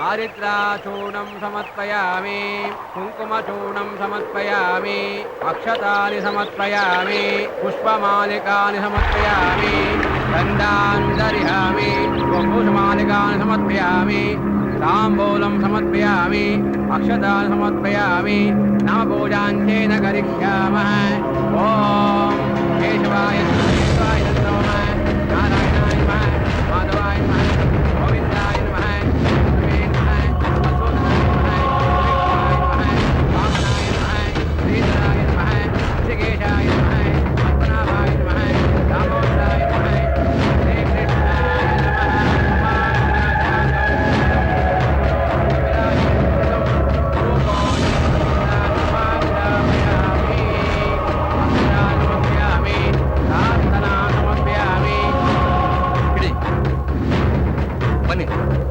आरिद्राचूर्णं समर्पयामि कुङ्कुमचूर्णं समर्पयामि अक्षतानि समर्पयामि पुष्पमालिकानि समर्पयामि गन्धान् दर्शयामि पुष्पमालिकानि समर्पयामि ताम्बूलं समर्पयामि अक्षतानि समर्पयामि नामपूजाञ्चेन करिष्यामः ॐ केशवाय केशवाय नमः नारायणाय नमः माधवाय नमः गोविन्दाय नमः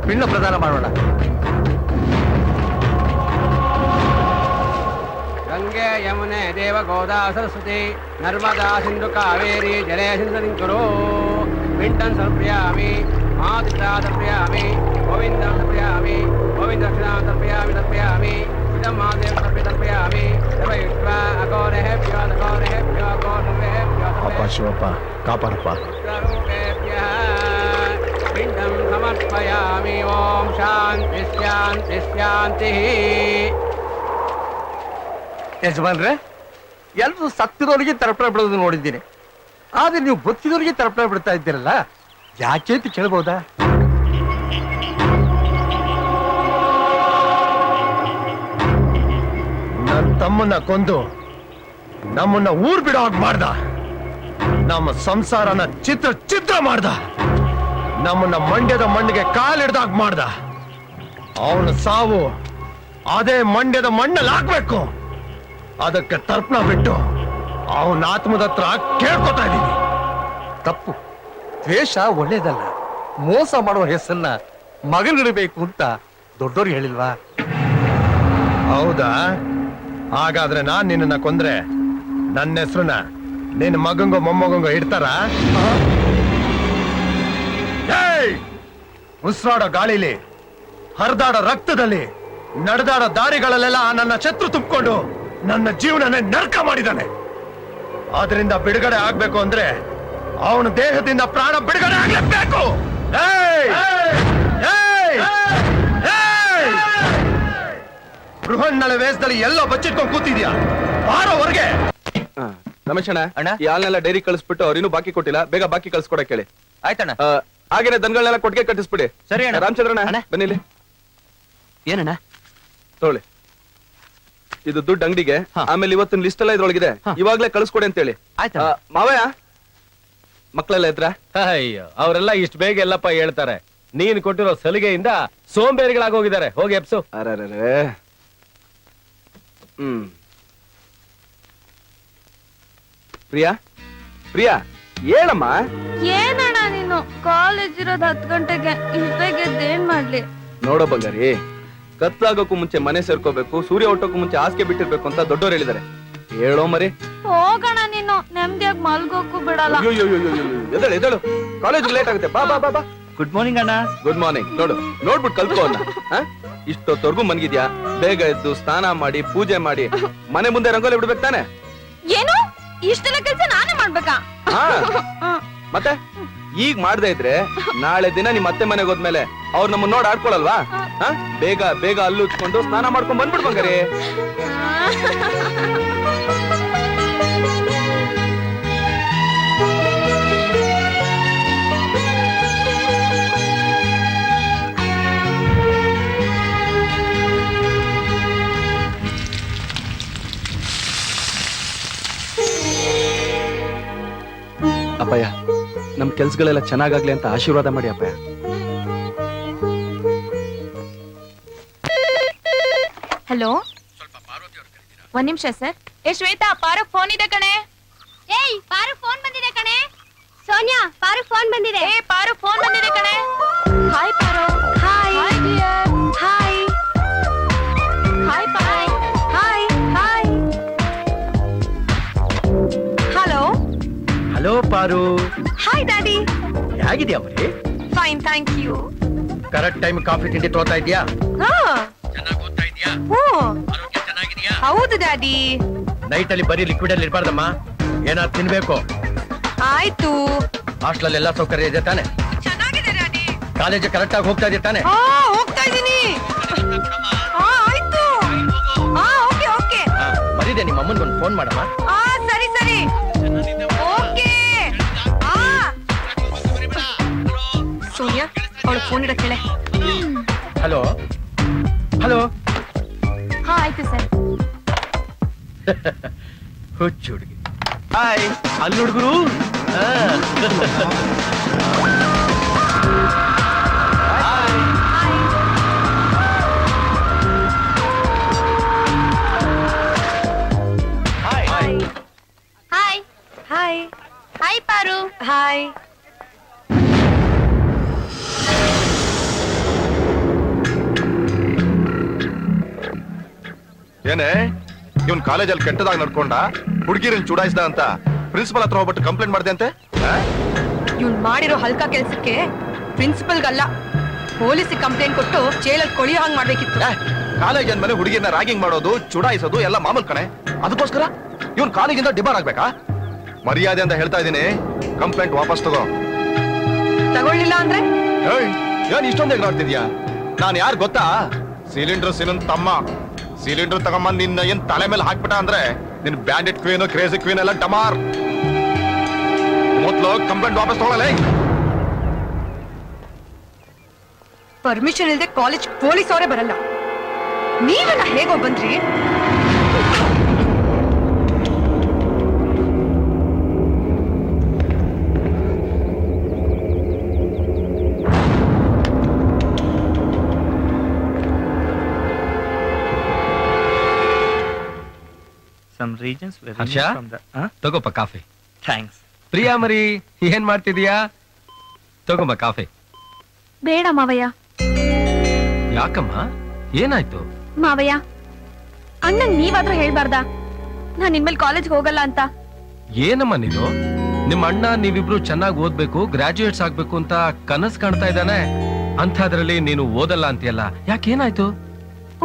ಪಿಂಡ ಪ್ರದಾನ ಮಾಡೋಣ. ಗಂಗೆ ಯಮುನೆ ದೇವ ಗೋದಾ ಸರಸ್ವತಿ ನರ್ಮದಾ ಸಿಂಧು ಕಾವೇರಿ ಜಲೇಶಿಂದಂ ಕುರು ಪಿಂಡಂ ಸಮರ್ಪಯಾಮಿ ಮಾತೃತಾ ಸಮರ್ಪಯಾಮಿ ಗೋವಿಂದಂ ಸಮರ್ಪಯಾಮಿ ಗೋವಿಂದ ದಕ್ಷಿಣಾಂ ಸಮರ್ಪಯಾಮಿ ಇದಂ ಮಾದೇವ ಸಮರ್ಪಯಾಮಿ ತವೈಶ್ವ ಅಗೋರೇಭ್ಯೋ ಅಗೋರೇಭ್ಯೋ ಗೋರ್ವೇಭ್ಯೋ ಅಪ್ಪ ಶಿವಪ್ಪ ಕಾಪಾಡಪ್ಪ. पिंडं समर्पयामि ओम शांति शांति शांति. ಯಜಮಾನ್ರೆ, ಎಲ್ಲರೂ ಸತ್ತಿರೋರಿಗೆ ತರ್ಪಣೆ ಬಿಡೋದು ನೋಡಿದ್ದೀನಿ, ಆದ್ರೆ ನೀವು ಬದುಕಿದವರಿಗೆ ತರ್ಪಣೆ ಬಿಡ್ತಾ ಇದ್ದೀರಲ್ಲ, ಯಾಕೆ ಅಂತ ಕೇಳ್ಬೋದಾ? ನನ್ನ ತಮ್ಮನ್ನ ಕೊಂದು ನಮ್ಮನ್ನ ಊರ್ ಬಿಡೋ ಹಾಗೆ ಮಾಡ್ದ, ನಮ್ಮ ಸಂಸಾರನ ಚಿತ್ರ ಚಿತ್ರ ಮಾಡ್ದ, ನಮ್ಮನ್ನ ಮಂಡ್ಯದ ಮಣ್ಣಿಗೆ ಕಾಲಿಡ್ದಾಗ ಮಾಡ್ದ. ಅವನ ಸಾವು ಅದೇ ಮಂಡ್ಯದ ಮಣ್ಣಲ್ಲಿ ಹಾಕ್ಬೇಕು. ಅದಕ್ಕೆ ತರ್ಪಣ ಬಿಟ್ಟು ಅವನ ಆತ್ಮದ ಹತ್ರ ಕೇಳ್ಕೊತಾ ಇದ್ದೀನಿ. ತಪ್ಪು, ದ್ವೇಷ ಒಳ್ಳೇದಲ್ಲ. ಮೋಸ ಮಾಡುವ ಹೆಸರನ್ನ ಮಗನಿಡಬೇಕು ಅಂತ ದೊಡ್ಡವ್ರು ಹೇಳಿಲ್ವಾ? ಹೌದಾ? ಹಾಗಾದ್ರೆ ನಾನ್ ನಿನ್ನ ಕೊಂದ್ರೆ ನನ್ನ ಹೆಸರನ್ನ ನಿನ್ನ ಮಗಂಗೋ ಮೊಮ್ಮಗಂಗೋ ಇಡ್ತಾರ? ಉಸಿರಾಡೋ ಗಾಳಿಲಿ, ಹರಿದಾಡೋ ರಕ್ತದಲ್ಲಿ, ನಡೆದಾಡೋ ದಾರಿಗಳಲ್ಲೆಲ್ಲ ನನ್ನ ಶತ್ರು ತುಂಬಿಕೊಂಡು ನನ್ನ ಜೀವನನೇ ನರಕ ಮಾಡಿದ್ದಾನೆ. ಆದ್ರಿಂದ ಬಿಡುಗಡೆ ಆಗ್ಬೇಕು ಅಂದ್ರೆ ಅವನ ದೇಹದಿಂದ ಪ್ರಾಣ ಬಿಡುಗಡೆ ಆಗ್ಲೇಬೇಕು. ಬೃಹನ್ನಳೆ ವೇಷದಲ್ಲಿ ಎಲ್ಲ ಬಚ್ಚಿಟ್ಕೊಂಡು ಕೂತಿದ್ಯಾ? ಬಾರೋವರೆಗೆ. ರಮೇಶ್ ಅಣ್ಣ, ಅಣ್ಣ, ಈ ಹಾಲ್ನೆಲ್ಲ ಡೈರಿ ಕಳಿಸ್ಬಿಟ್ಟು ಅವ್ರಿನ್ನೂ ಬಾಕಿ ಕೊಟ್ಟಿಲ್ಲ, ಬೇಗ ಬಾಕಿ ಕಳ್ಸ್ಕೊಡಕ್ ಹೇಳಿ. ಆಯ್ತಣ್ಣ. ಹಾಗೇನೆ ದನಗಳನ್ನೆಲ್ಲ ಕೊಟ್ಟಿಗೆ ಕಟ್ಟಿಸ್ಬಿಡಿ. ಸರಿ ಅಣ್ಣ. ರಾಮಚಂದ್ರಣ್ಣ ಬನ್ನಿಲಿ. ಏನಣ್ಣ? ತೊಗೊಳ್ಳಿ, ಇದು ದುಡ್ಡು ಅಂಗಡಿಗೆ. ಆಮೇಲೆ ಇವತ್ತಿನ ಲಿಸ್ಟ್ ಎಲ್ಲ ಇದ್ರೊಳಗಿದೆ, ಇವಾಗ್ಲೇ ಕಳಿಸ್ಕೊಡಿ ಅಂತೇಳಿ. ಮಾವಯ್ಯ, ಮಕ್ಕಳೆಲ್ಲ ಇದ್ರ? ಅಯ್ಯೋ, ಅವರೆಲ್ಲ ಇಷ್ಟು ಬೇಗ ಎಲ್ಲಪ್ಪ ಹೇಳ್ತಾರೆ. ನೀನ್ ಕೊಟ್ಟಿರೋ ಸಲಿಗೆಯಿಂದ ಸೋಂಬೇರಿಗಳಾಗಿ ಹೋಗಿದ್ದಾರೆ. ಹೋಗಿ ಎಪ್ಸು. ಅರೇ, ಪ್ರಿಯಾ, ಪ್ರಿಯಾ ಹೇಳಮ್ಮ. ಏನಣ್ಣ ನೀನು? ಕಾಲೇಜ್ ಇರೋದು 10 ಗಂಟೆಗೆ, ಇಷ್ಟ ಬೇಗ ಏನ್ ಮಾಡ್ಲಿ? ನೋಡೋ ಬಂಗಾರಿ, ಕತ್ಲಾಗೋಕ್ಕೂ ಮುಂಚೆ ಮನೆ ಸೇರ್ಕೋಬೇಕು, ಸೂರ್ಯ ಹುಟ್ಟೋಕ್ಕೂ ಮುಂಚೆ ಹಾಸಿಗೆ ಬಿಟ್ಟಿರ್ಬೇಕು ಅಂತ ದೊಡ್ಡವ್ರು ಹೇಳಿದಾರೆ. ಹೇಳೋ ಮರಿ. ಹೋಗೋಣ, ನೀನು ನೆಮ್ಮದಿಯಾಗಿ ಮಲ್ಗೋಕ್ಕೂ ಬಿಡಲ್ಲ. ಎದಳು ಎದಳು, ಕಾಲೇಜ್ ಲೇಟ್ ಆಗುತ್ತೆ. ಬಾ ಬಾ ಬಾ ಬಾ. ಗುಡ್ ಮಾರ್ನಿಂಗ್ ಅಣ್ಣ. Good morning. ನೋಡ್ಬಿಟ್ಟು ಕಲ್ತ್ಕೋ ಅಣ್ಣ. ಇಷ್ಟೊತ್ತವರೆಗೂ ಮನ್ಗಿದ್ಯಾ? ಬೇಗ ಎದ್ದು ಸ್ನಾನ ಮಾಡಿ ಪೂಜೆ ಮಾಡಿ ಮನೆ ಮುಂದೆ ರಂಗೋಲಿ ಬಿಡ್ಬೇಕು ತಾನೆ? ಏನು ಇಷ್ಟೆಲ್ಲ ಕೆಲಸ ನಾನೇ ಮಾಡ್ಬೇಕಾ? ಮತ್ತೆ ಈಗ ಮಾಡ್ದೆ ಇದ್ರೆ ನಾಳೆ ದಿನ ನಿಮ್ ಅತ್ತೆ ಮನೆಗೆ ಹೋದ್ಮೇಲೆ ಅವ್ರು ನಮ್ಮನ್ನ ನೋಡಿ ಆಡ್ಕೊಳಲ್ವಾ? ಬೇಗ ಬೇಗ ಅಲ್ಲು ಉಚ್ಕೊಂಡು ಸ್ನಾನ ಮಾಡ್ಕೊಂಡ್ ಬಂದ್ಬಿಡ್ ಬಂಗಾರಿ. ಅಪ್ಪಯ್ಯ, ನಮ್ ಕೆಲ್ಸಗಳೆಲ್ಲ ಚೆನ್ನಾಗಾಗ್ಲಿ ಅಂತ ಆಶೀರ್ವಾದ ಮಾಡಿ ಅಪ್ಪಯ್ಯ. ಹಲೋ, ಒಂದ್ ನಿಮಿಷ ಸರ್. ಶ್ವೇತಾ, ಪಾರಕ್ ಫೋನ್ ಇದೆ ಕಣೆ. ಏಯ್, ಪಾರಕ್ ಫೋನ್ ಬಂದಿದೆ ಕಣೆ. ಸೋನಿಯಾ, ಪಾರಕ್ ಫೋನ್ ಬಂದಿದೆ. ಪಾರಕ್ ಫೋನ್ ಬಂದಿದೆ ಕಣೆ. Hi Paru. Hi dear. Hi hi Paru. Hi hi. Hello hello Paru. Hi daddy. ಹೇಗಿದ್ಯಾ ಮರಿ? Fine, thank you. Correct time coffee ತಿಂಡಿ ತೋತಾ ಇದೀಯಾ? ಹಾ ಚೆನ್ನಾಗಿ ಓದ್ತಾ ಇದೀಯಾ? ಹ್ಞೂ ಚೆನ್ನಾಗಿದೀಯಾ? ಹೌದು ಡ್ಯಾಡಿ. ನೈಟ್ ಅಲ್ಲಿ ಬರೀ ಲಿಕ್ವಿಡ್ ಅಲ್ಲಿ ಇರ್ಬಾರ್ದಮ್ಮ, ಏನಾದ್ರು ತಿನ್ಬೇಕು. ಆಯ್ತು. ಹಾಸ್ಟೆಲ್ ಎಲ್ಲ ಸೌಕರ್ಯ ಇದೆ ತಾನೆ? ಚೆನ್ನಾಗಿದೆ ಡ್ಯಾಡಿ. ಕಾಲೇಜ್ ಕರೆಕ್ಟ್ ಆಗಿ ಹೋಗ್ತಾ ಇದೆಯಾ ತಾನೆ? ಹಾ ಹೋಗ್ತಾ ಇದೀನಿ. ಹಾ ಆಯ್ತು. ಹಾ ಓಕೆ ಓಕೆ. ಮರಿದೆ ನಿಮ್ಮ ಅಮ್ಮನ್ ಒಂದು ಫೋನ್ ಮಾಡಮ್ಮ. ಹಾ ಸರಿ ಸರಿ ಓಕೆ. ಹಾ ಸೋನಿಯಾ ಅವಳು ಫೋನ್ ಇಡಕ್ಕೆ ಹೇಳೆ. Hello hello. ಹಾ ಆಯ್ತು ಸರ್. ಹುಚ್ಚು ಹುಡುಗಿ. ಹಾಯ್, ಅಲ್ಲಿ ಹುಡುಗರು. Hi hi hi Paru. Hi. ಏನೇ ಇವನ್ ಕಾಲೇಜಲ್ಲಿ ಕೆಟ್ಟದಾಗ ನಡ್ಕೊಂಡ, ಹುಡುಗಿರನ್ ಚುಡಾಯಿಸ್ದ ಅಂತ ಪ್ರಿನ್ಸಿಪಲ್ ಹತ್ರ ಹೋಗ್ಬಿಟ್ಟು ಕಂಪ್ಲೇಂಟ್ ಮಾಡಿದೆ ಅಂತೆ. ಇವ್ನು ಮಾಡಿರೋ ಹಲ್ಕ ಕೆಲ್ಸಕ್ಕೆ ಪ್ರಿನ್ಸಿಪಲ್ಗಲ್ಲ ಪೊಲೀಸಿಗೆ ಕಂಪ್ಲೇಂಟ್ ಕೊಟ್ಟು ಜೈಲಲ್ಲಿ ಕೊಳಿಯೋ ಹಂಗ್ ಮಾಡ್ಬೇಕಿತ್ತು. ಕಾಲೇಜ್ ಅಂದ್ಮೇಲೆ ಹುಡುಗಿಯನ್ನ ರ್ಯಾಗಿಂಗ್ ಮಾಡೋದು, ಚುಡಾಯಿಸೋದು ಎಲ್ಲ ಮಾಮೂಲ್ ಕಣೆ. ಅದಕ್ಕೋಸ್ಕರ ಇವನ್ ಕಾಲೇಜಿಂದ ಡಿಬಾರ್ ಆಗ್ಬೇಕಾ? ಮರ್ಯಾದೆ ಅಂತ ಹೇಳ್ತಾ ಇದೀನಿ, ಕಂಪ್ಲೇಂಟ್ ವಾಪಸ್ ತಗೋ. ತಗೊಳ್ಳಿಲ್ಲ ಅಂದ್ರೆ ಏಯ್, ಏನ್ ಇಷ್ಟೊಂದು ಎಗರಾಡ್ತಿದ್ಯಾ? ನಾನ್ ಯಾರು ಗೊತ್ತಾ? ಸಿಲಿಂಡರ್ ಸಿನನ್ ತಮ್ಮ. ಸಿಲಿಂಡರ್ ತಗೊಂಬಂದ್ ನಿನ್ನ ಏನ್ ತಲೆ ಮೇಲೆ ಹಾಕ್ಬಿಟ್ಟ ಅಂದ್ರೆ ನಿನ್ ಬ್ಯಾಂಡೆಡ್ ಕ್ವೀನ್, ಕ್ರೇಜಿ ಕ್ವೀನ್ ಎಲ್ಲ ಡಮಾರ್. ಮೊದ್ಲು ಕಂಪ್ಲೇಂಟ್ ವಾಪಸ್ ತಗೊಳ್ಳಲೇ. ಪರ್ಮಿಷನ್ ಇಲ್ಲದೆ ಕಾಲೇಜ್ ಪೊಲೀಸ್ ಅವರೇ ಬರಲ್ಲ. ನೀವೆಲ್ಲ ಹೇಗೋ ಬಂದ್ರಿ? Some regions were Harsha, removed from the. ತಗೋಪ್ಪ ಕಾಫಿ. Thanks. ಪ್ರಿಯಾ ಮರಿ, ಏನ್ ಮಾಡ್ತಿದೀಯಾ? ತಗೋಮ್ಮ ಕಾಫಿ. ಬೇಡ ಮಾವಯ್ಯ. ಯಾಕಮ್ಮ, ಏನಾಯ್ತು? ಮಾವಯ್ಯ, ಅಣ್ಣಂಗ್ ನೀವಾದ್ರೂ ಹೇಳ್ಬಾರ್ದಾ ನಾನ್ ಇನ್ಮೇಲೆ ಕಾಲೇಜ್ಗೆ ಹೋಗಲ್ಲ ಅಂತ? ಏನಮ್ಮ ನೀನು? ನಿಮ್ಮ ಅಣ್ಣ ನೀವಿಬ್ರು ಚೆನ್ನಾಗಿ ಓದ್ಬೇಕು, ಗ್ರಾಜುಯೇಟ್ಸ್ ಆಗ್ಬೇಕು ಅಂತ ಕನಸು ಕಾಣ್ತಾ ಇದ್ದಾನೆ. ಅಂಥದ್ರಲ್ಲಿ ನೀನು ಓದಲ್ಲ ಅಂತೀಯಲ್ಲ, ಯಾಕೇನಾಯ್ತು?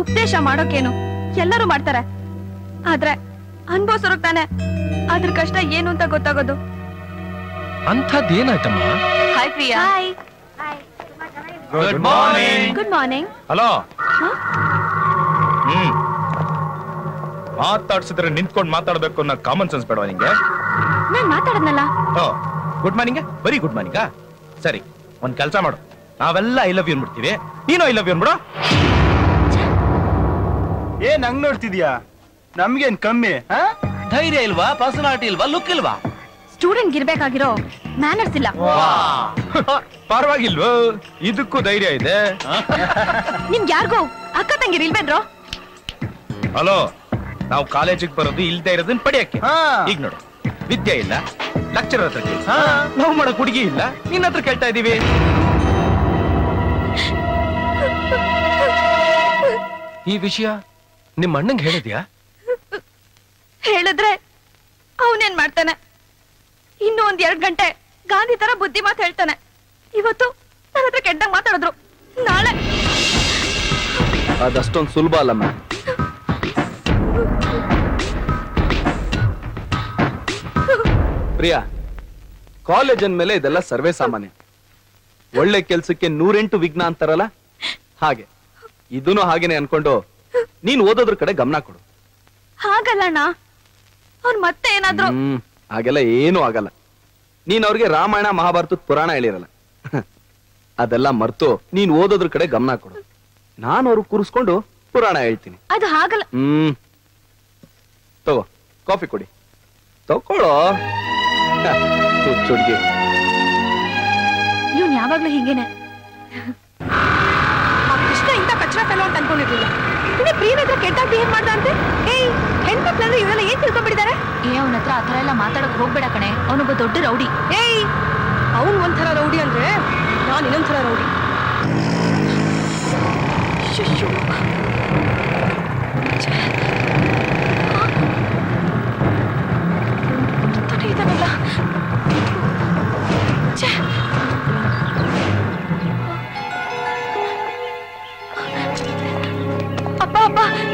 ಉಪದೇಶ ಮಾಡೋಕೇನು, ಎಲ್ಲರೂ ಮಾಡ್ತಾರೆ. ಆದ್ರೆ ಅನ್ಭವಿಸೋರ್ಗ್ ತಾನೆ ಅದ್ರ ಕಷ್ಟ ಏನು ಅಂತ ಗೊತ್ತಾಗೋದು. ಅಂಥದ್ದೇನಾಯ್ತಮ್ಮ? Hi Priya. Hi. Good morning. Good morning. Hello. ಮಾತಾಡ್ಸಿದ್ರೆ ನಿಂತ್ಕೊಂಡು ಮಾತಾಡ್ಬೇಕು ಅನ್ನೋ ಕಾಮನ್ ಸೆನ್ಸ್ ಬೇಡವಾ ನಿಂಗೆ? ನಾನ್ ಮಾತಾಡದ್ನಲ್ಲ. Good morning, very good morning. ಸರಿ, ಒಂದ್ ಕೆಲಸ ಮಾಡು, ನಾವೆಲ್ಲ ಐ ಲವ್ ಯು ಅನ್ಬಿಡ್ತೀವಿ, ನೀನು ಐ ಲವ್ ಯು ಅನ್ಬಿಡು. ಏನ್ ಹಂಗ್ ನೋಡ್ತಿದ್ಯಾ? ನಮ್ಗೇನ್ ಕಮ್ಮಿ? ಧೈರ್ಯ ಇಲ್ವಾ? ಪರ್ಸನಾಲಿಟಿ ಇಲ್ವಾ? ಲುಕ್ ಇಲ್ವಾ? ಸ್ಟೂಡೆಂಟ್ ಇರ್ಬೇಕಾಗಿರೋ ಮ್ಯಾನರ್ಸ್ ಇಲ್ಲ. ಪರವಾಗಿಲ್ವೋ, ಇದಕ್ಕೂ ಧೈರ್ಯ ಇದೆ. ನಿಮ್ಗೆ ಯಾರಿಗೂ ಅಕ್ಕ ತಂಗಿರ್ ಇಲ್ವೇನ್ರೋ? ಹಲೋ, ನಾವು ಕಾಲೇಜಿಗೆ ಬರೋದು ಇಲ್ದೇ ಇರೋದನ್ನ ಪಡೆಯಕ್ಕೆ. ಈಗ ನೋಡು, ವಿದ್ಯೆ ಇಲ್ಲ, ಲೆಕ್ಚರರ್ ಹತ್ರ ಕೇಳಿ, ನಾವು ಮಾಡೋ ಹುಡುಗಿ ಇಲ್ಲ, ನಿನ್ನ ಹತ್ರ ಕೇಳ್ತಾ ಇದೀವಿ. ಈ ವಿಷಯ ನಿಮ್ಮ ಅಣ್ಣಂಗೆ ಹೇಳಿದ್ಯಾ? ಹೇಳಿದ್ರೆ ಅವನೇನ್ ಮಾಡ್ತಾನೆ? ಇನ್ನೂ ಒಂದ್ 2 ಗಂಟೆ ಗಾಂಧಿ ತರ ಬುದ್ಧಿ ಮಾತು ಹೇಳ್ತಾನೆ. ಇವತ್ತು ನನ್ನ ಹತ್ರ ಕೆಟ್ಟಂಗ್ ಮಾತಾಡಿದ್ರು, ನಾಳೆ ಅದಷ್ಟೊಂದು ಸುಲಭ ಅಲ್ಲಮ್ಮ. ಪ್ರಿಯಾ, ಕಾಲೇಜ್ ಅಂದ್ಮೇಲೆ ಇದೆಲ್ಲ ಸರ್ವೇ ಸಾಮಾನ್ಯ. ಒಳ್ಳೆ ಕೆಲ್ಸಕ್ಕೆ 108 ವಿಘ್ನ ಅಂತಾರಲ್ಲ ಹಾಗೆ, ಇದನ್ನು ಹಾಗೇನೆ ಅನ್ಕೊಂಡು ನೀನ್ ಓದೋದ್ರ ಕಡೆ ಗಮನ ಕೊಡು. ಹಾಗಲ್ಲಣ್ಣ, ಅವ್ನ್ ಮತ್ತೆ ಏನಾದ್ರು ಹಾಗೆಲ್ಲ ಏನೂ ಆಗಲ್ಲ. ನೀನ್ ಅವ್ರಿಗೆ ರಾಮಾಯಣ ಮಹಾಭಾರತದ ಪುರಾಣ ಹೇಳಿರಲ್ಲ, ಅದೆಲ್ಲ ಮರ್ತು ನೀನ್ ಓದೋದ್ರ ಕಡೆ ಗಮನ ಕೊಡು. ನಾನು ಅವ್ರಿಗೆ ಕೂರಿಸ್ಕೊಂಡು ಪುರಾಣ ಹೇಳ್ತೀನಿ. ಅದು ಹಾಗಲ್ಲ. ತಗೋ ಕಾಫಿ ಕೊಡಿ, ತಗೊಳ್ಳೋ. ಹುಚ್ಚುಡ್ಗಿ. ಇವ್ನ್ ಯಾವಾಗ್ಲೂ ಹೀಗೇನೆ. ಆ ಕೃಷ್ಣ ಇಂತ ಕಚ್ಚರ ಫೆಲೋ ಅಂತ ಅನ್ಕೊಂಡಿರ್ಲಿಲ್ಲ. ಇನ್ನು ಪ್ರಿಯನ ಹತ್ರ ಕೆಟ್ಟಾಗಿ ಬಿಹೇವ್ ಮಾಡ್ದ ಅಂತೆ. ಏಯ್, ಹೆಣ್ಮಕ್ಳಂದ್ರೆ ಇವರೆಲ್ಲ ಏನ್ ತಿಳ್ಕೊಂಡ್ಬಿಟ್ಟಿದ್ದಾರೆ? ಅವನ ಹತ್ರ ಆತರ ಎಲ್ಲ ಮಾತಾಡಕ್ ಹೋಗ್ಬೇಡ ಕಣೆ, ಅವನೊಬ್ಬ ದೊಡ್ಡ ರೌಡಿ. ಏಯ್, ಅವನ್ ಒಂಥರ ರೌಡಿ ಅಂದ್ರೆ ನಾನ್ ಇನ್ನೊಂಥರ ರೌಡಿ. ಇದನ್ನಲ್ಲ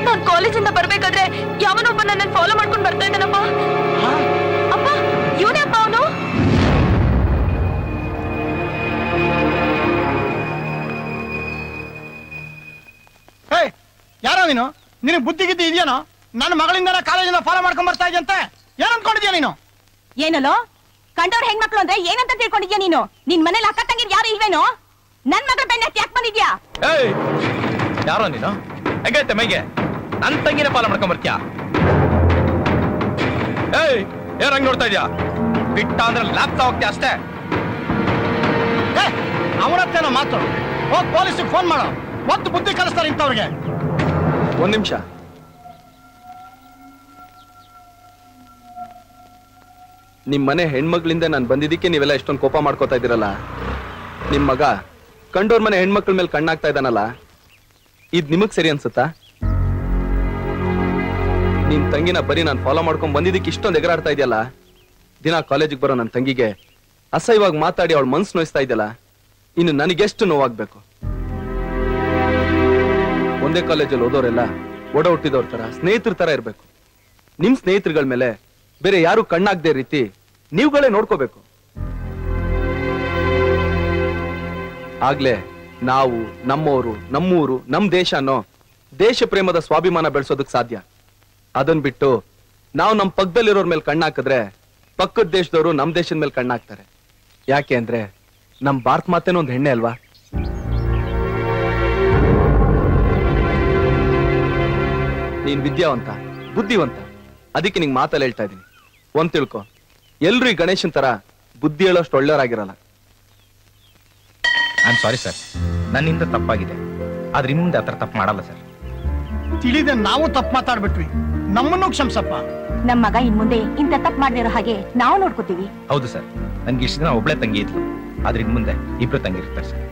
ನಾನ್ ಕಾಲೇಜಿಂದ ಬರ್ಬೇಕಾದ್ರೆ ಯಾವನೊಬ್ಬ ನನ್ನ ಫಾಲೋ ಮಾಡ್ಕೊಂಡು ಬರ್ತಾ ಇದ್ದಾನಪ್ಪ. ಅಪ್ಪ ಇವನೇ ಅಪ್ಪ ಅವನು. ಯಾರೋ ನೀನು? ನಿನಗೆ ಬುದ್ಧಿ ಗಿದ್ದಿ ಇದೆಯೇನೋ? ನನ್ನ ಮಗಳಿಂದ ಕಾಲೇಜಿಂದ ಫಾಲೋ ಮಾಡ್ಕೊಂಡ್ ಬರ್ತಾ ಇದೆಯಂತೆ. ಏನ್ ಅನ್ಕೊಂಡಿದ್ಯಾ ನೀನು? ಏನಲ್ಲೋ ಕಂಡವ್ರ ಹೆಣ್ಮಕ್ಳು ಅಂದ್ರೆ ಏನಂತ ತಿಳ್ಕೊಂಡಿದ್ಯಾ ನೀನು? ನಿನ್ ಮನೇಲಿ ಅಕ್ಕ ತಂಗಿರ್ ಯಾರು ಇಲ್ವೇನೋ? ನನ್ ಮಗಳ ಬೆನ್ನತ್ತಿ ಯಾಕೆ ಬಂದಿದ್ಯಾ? ಏಯ್ ಯಾರೋ ನೀನು? ಹೆಂಗೈತೆ ಮೈಗೆ? ನನ್ ತಂಗಿನ ಫಾಲೋ ಮಾಡ್ಕೊಂಡ್ ಬರ್ತೀಯಾ? ಏಯ್ ಏನ್ ಹಂಗ್ ನೋಡ್ತಾ ಇದ್ಯಾ? ಬಿಟ್ಟ ಅಂದ್ರೆ ಲಾಪ್ತಾ ಹೋಗ್ತೀಯ ಅಷ್ಟೇ. ಅವನತ್ತೇನೋ ಮಾತು. ಹೋಗ್ ಪೊಲೀಸಿಗೆ ಫೋನ್ ಮಾಡೋ. ಒತ್ತು ಬುದ್ಧಿ ಕಲಿಸ್ತಾರೆ ಇಂಥವ್ರಿಗೆ. ಒಂದ್ ನಿಮಿಷ. ನಿಮ್ ಮನೆ ಹೆಣ್ಮಕ್ಳಿಂದ ನಾನು ಬಂದಿದ್ದಕ್ಕೆ ನೀವೆಲ್ಲ ಎಷ್ಟೊಂದು ಕೋಪ ಮಾಡ್ಕೋತಾ ಇದ್ದೀರಲ್ಲ. ನಿಮ್ ಮಗ ಕಂಡೋರ್ ಮನೆ ಹೆಣ್ಮಕ್ಳ ಮೇಲೆ ಕಣ್ಣಾಗ್ತಾ ಇದ್ದಾನಲ್ಲ, ಇದ್ ನಿಮಗ್ ಸರಿ ಅನ್ಸುತ್ತಾ? ನಿಮ್ ತಂಗಿನ ಬರೀ ನಾನು ಫಾಲೋ ಮಾಡ್ಕೊಂಡ್ ಬಂದಿದ್ದಕ್ಕೆ ಇಷ್ಟೊಂದು ಎಗರಾಡ್ತಾ ಇದೆಯಲ್ಲ. ದಿನ ಕಾಲೇಜಿಗೆ ಬರೋ ನನ್ನ ತಂಗಿಗೆ ಅಸಹ್ಯವಾಗಿ ಮಾತಾಡಿ ಅವಳ ಮನ್ಸು ನೋಯಿಸ್ತಾ ಇದೆಯಲ್ಲ, ಇನ್ನು ನನಗೆಷ್ಟು ನೋವಾಗ್ಬೇಕು? ಒಂದೇ ಕಾಲೇಜಲ್ಲಿ ಓದೋರೆಲ್ಲ ಒಡ ಹುಟ್ಟಿದವ್ರ ತರ ಸ್ನೇಹಿತರ ತರ ಇರ್ಬೇಕು. ನಿಮ್ ಸ್ನೇಹಿತರುಗಳ ಮೇಲೆ ಬೇರೆ ಯಾರು ಕಣ್ಣಾಗದೆ ರೀತಿ ನೀವುಗಳೇ ನೋಡ್ಕೋಬೇಕು. ಆಗ್ಲೇ ನಾವು ನಮ್ಮವರು, ನಮ್ಮೂರು, ನಮ್ ದೇಶ ಅನ್ನೋ ದೇಶ ಪ್ರೇಮದ ಸ್ವಾಭಿಮಾನ ಬೆಳೆಸೋದಕ್ ಸಾಧ್ಯ. ಅದನ್ ಬಿಟ್ಟು ನಾವು ನಮ್ ಪಕ್ಕದಲ್ಲಿರೋರ್ ಮೇಲೆ ಕಣ್ಣಾಕಿದ್ರೆ ಪಕ್ಕದ ದೇಶದವರು ನಮ್ ದೇಶದ ಮೇಲೆ ಕಣ್ಣಾಕ್ತಾರೆ. ಯಾಕೆ ಅಂದ್ರೆ ನಮ್ ಭಾರತ ಮಾತೇನೋ ಒಂದ್ ಹೆಣ್ಣೆ ಅಲ್ವಾ? ನೀನ್ ವಿದ್ಯಾವಂತ, ಬುದ್ಧಿವಂತ, ಅದಕ್ಕೆ ನಿಂಗೆ ಮಾತಲ್ಲಿ ಹೇಳ್ತಾ ಇದೀನಿ. ಒಂದ್ ತಿಳ್ಕೊ, ಎಲ್ರು ಈ ಗಣೇಶನ್ ತರ ಬುದ್ಧಿ ಹೇಳೋಷ್ಟು ಒಳ್ಳೆಯವರಾಗಿರಲ್ಲ. ಐ ಆಮ್ ಸಾರಿ ಸರ್, ನನ್ನಿಂದ ತಪ್ಪಾಗಿದೆ. ಆದ್ರೆ ಇನ್ನು ಮುಂದೆ ಆತರ ತಪ್ಪು ಮಾಡಲ್ಲ ಸರ್. ತಿಳಿದೆ ನಾವು ತಪ್ಪು ಮಾತಾಡ್ಬಿಟ್ವಿ, ನಮ್ಮನ್ನು ಕ್ಷಮಿಸಪ್ಪ. ನಮ್ ಮಗ ಇನ್ ಮುಂದೆ ಇಂತ ತಪ್ಪು ಮಾಡದಿರೋ ಹಾಗೆ ನಾವು ನೋಡ್ಕೋತೀವಿ. ಹೌದು ಸರ್, ನನ್ಗೆ ಇಷ್ಟು ದಿನ ಒಬ್ಳೆ ತಂಗಿ ಇದ್ಲು, ಆದ್ರೆ ಇನ್ ಮುಂದೆ ಇಬ್ರು ತಂಗಿ ಇರ್ತಾರೆ ಸರ್.